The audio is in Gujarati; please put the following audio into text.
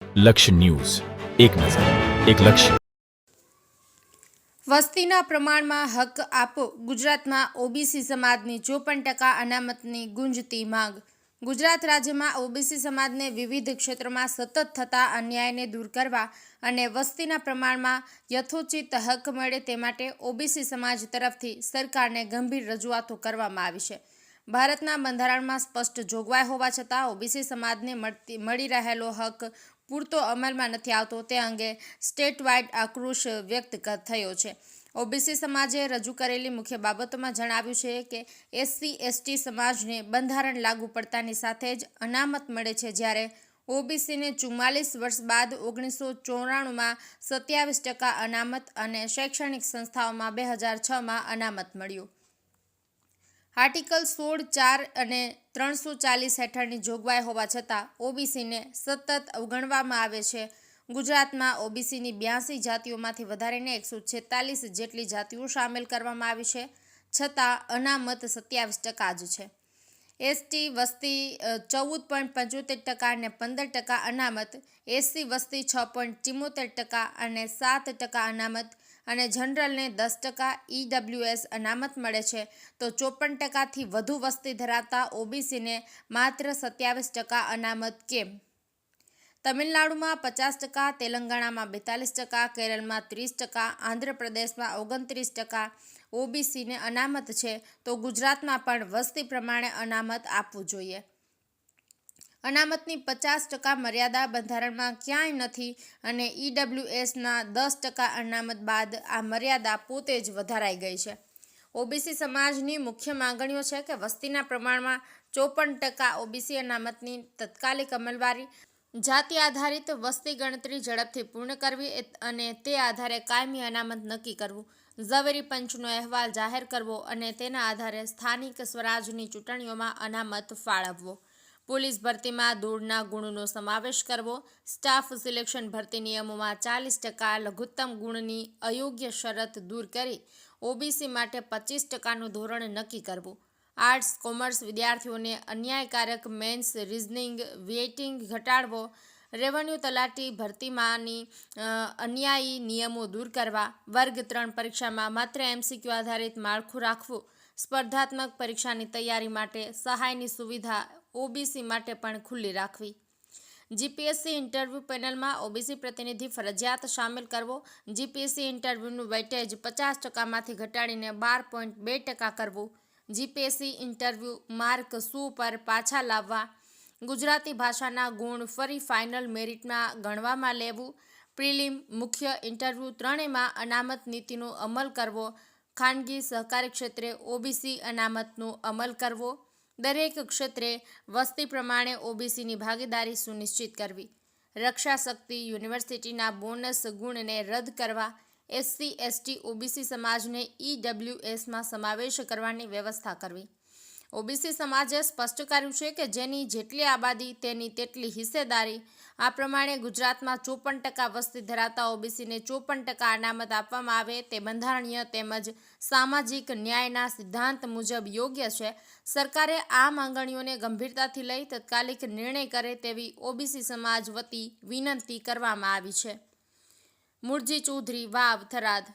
લક્ષ્ય ન્યૂઝ, એક નજર, એક લક્ષ્ય. વસ્તીના પ્રમાણમાં હક આપો. ગુજરાતમાં ઓબીસી સમાજની 54% અનામતની ગુંજતી માંગ. ગુજરાત રાજ્યમાં ઓબીસી સમાજને વિવિધ ક્ષેત્રોમાં સતત થતા અન્યાયને દૂર કરવા અને વસ્તીના પ્રમાણમાં યથોચિત હક મળે તે માટે ઓબીસી સમાજ તરફથી સરકારને ગંભીર રજૂઆતો કરવામાં આવી છે. ભારતના બંધારણમાં સ્પષ્ટ જોગવાઈ હોવા છતાં ઓબીસી સમાજને મળી રહેલો હક પૂરતો અમલમાં નથી આવતો તે અંગે સ્ટેટવાઇડ આક્રોશ વ્યક્ત થયો છે. ઓબીસી સમાજે રજૂ કરેલી મુખ્ય બાબતોમાં જણાવ્યું છે કે SC/ST સમાજને બંધારણ લાગુ પડતાની સાથે જ અનામત મળે છે, જ્યારે ઓબીસીને 44 વર્ષ બાદ 1994માં 27% અનામત અને શૈક્ષણિક સંસ્થાઓમાં 2006માં અનામત મળ્યું. આર્ટિકલ 16(4) અને 340 હેઠળની જોગવાઈ હોવા છતાં ઓબીસીને સતત અવગણવામાં આવે છે. ગુજરાતમાં ઓબીસીની 82 જાતિઓમાંથી વધારીને 146 જેટલી જાતિઓ સામેલ કરવામાં આવી છે, છતાં અનામત 27% જ છે. એસટી વસ્તી 14.75% અને 15% અનામત, એસસી વસ્તી 6.74% અને 7% અનામત અને જનરલને 10%, ઈડબ્લ્યુએસ અનામત મળે છે, તો 54%થી વધુ વસ્તી ધરાવતા ઓબીસીને માત્ર 27% અનામત કેમ? તમિલનાડુમાં 50%, તેલંગાણામાં 42%, કેરળમાં 30%, આંધ્રપ્રદેશમાં 29% ઓબીસીને અનામત છે, તો ગુજરાતમાં પણ વસ્તી પ્રમાણે અનામત આપવું જોઈએ. અનામતની 50% મર્યાદા બંધારણમાં ક્યાંય નથી અને ઈડબ્લ્યુએસના 10% અનામત બાદ આ મર્યાદા પોતે જ વધારાઈ ગઈ છે. ઓબીસી સમાજની મુખ્ય માંગણીઓ છે કે વસ્તીના પ્રમાણમાં 54% ઓબીસી અનામતની તાત્કાલિક અમલવારી, જાતિ આધારિત વસ્તી ગણતરી ઝડપથી પૂર્ણ કરવી અને તે આધારે કાયમી અનામત નક્કી કરવું, ઝવેરી પંચનો અહેવાલ જાહેર કરવો અને તેના આધારે સ્થાનિક સ્વરાજની ચૂંટણીઓમાં અનામત ફાળવવો, પોલીસ ભરતીમાં દોડના ગુણનો સમાવેશ કરવો, સ્ટાફ સિલેક્શન ભરતી નિયમોમાં 40% લઘુત્તમ ગુણની અયોગ્ય શરત દૂર કરી ઓબીસી માટે 25%નું ધોરણ નક્કી કરવું, આર્ટ્સ કોમર્સ વિદ્યાર્થીઓને અન્યાયકારક મેન્સ રિઝનિંગ વેઇટિંગ ઘટાડવો, રેવન્યુ તલાટી ભરતીમાંની અન્યાયી નિયમો દૂર કરવા, વર્ગ 3 પરીક્ષામાં માત્ર MCQ આધારિત માળખું રાખવું, સ્પર્ધાત્મક પરીક્ષાની તૈયારી માટે સહાયની સુવિધા ઓબીસી માટે પણ ખુલ્લી રાખવી, જીપીએસસી ઇન્ટરવ્યૂ પેનલમાં ઓબીસી પ્રતિનિધિ ફરજિયાત સામેલ કરવો, જીપીએસસી ઇન્ટરવ્યૂનું વેઇટેજ 50%માંથી ઘટાડીને 12.2% કરવું, જીપીએસસી ઇન્ટરવ્યૂ માર્ક 100 પર પાછા લાવવા, ગુજરાતી ભાષાના ગુણ ફરી ફાઇનલ મેરિટમાં ગણવામાં લેવું, પ્રિલિમ, મુખ્ય ઇન્ટરવ્યૂ ત્રણેયમાં અનામત નીતિનો અમલ કરવો, ખાનગી સહકારી ક્ષેત્રે ઓબીસી અનામતનો અમલ કરવો, દરેક ક્ષેત્રે વસ્તી પ્રમાણે ઓબીસીની ભાગીદારી સુનિશ્ચિત કરવી, રક્ષા શક્તિ યુનિવર્સિટીના બોનસ ગુણને રદ કરવા, SC/ST ઓબીસી સમાજને ઈડબ્લ્યુએસમાં સમાવેશ કરવાની વ્યવસ્થા કરવી. ઓબીસી સમાજે સ્પષ્ટ કર્યું છે કે જેની જેટલી આબાદી તેની તેટલી હિસ્સેદારી. આ પ્રમાણે ગુજરાતમાં 54% વસ્તી ધરાવતા ઓબીસીને 54% અનામત આપવામાં આવે તે બંધારણીય તેમજ સામાજિક ન્યાયના સિદ્ધાંત મુજબ યોગ્ય છે. સરકારે આ માંગણીઓને ગંભીરતાથી લઈ તાત્કાલિક નિર્ણય કરે તેવી ઓબીસી સમાજ વતી વિનંતી કરવામાં આવી છે. મુરજી ચૌધરી, વાવ, થરાદ.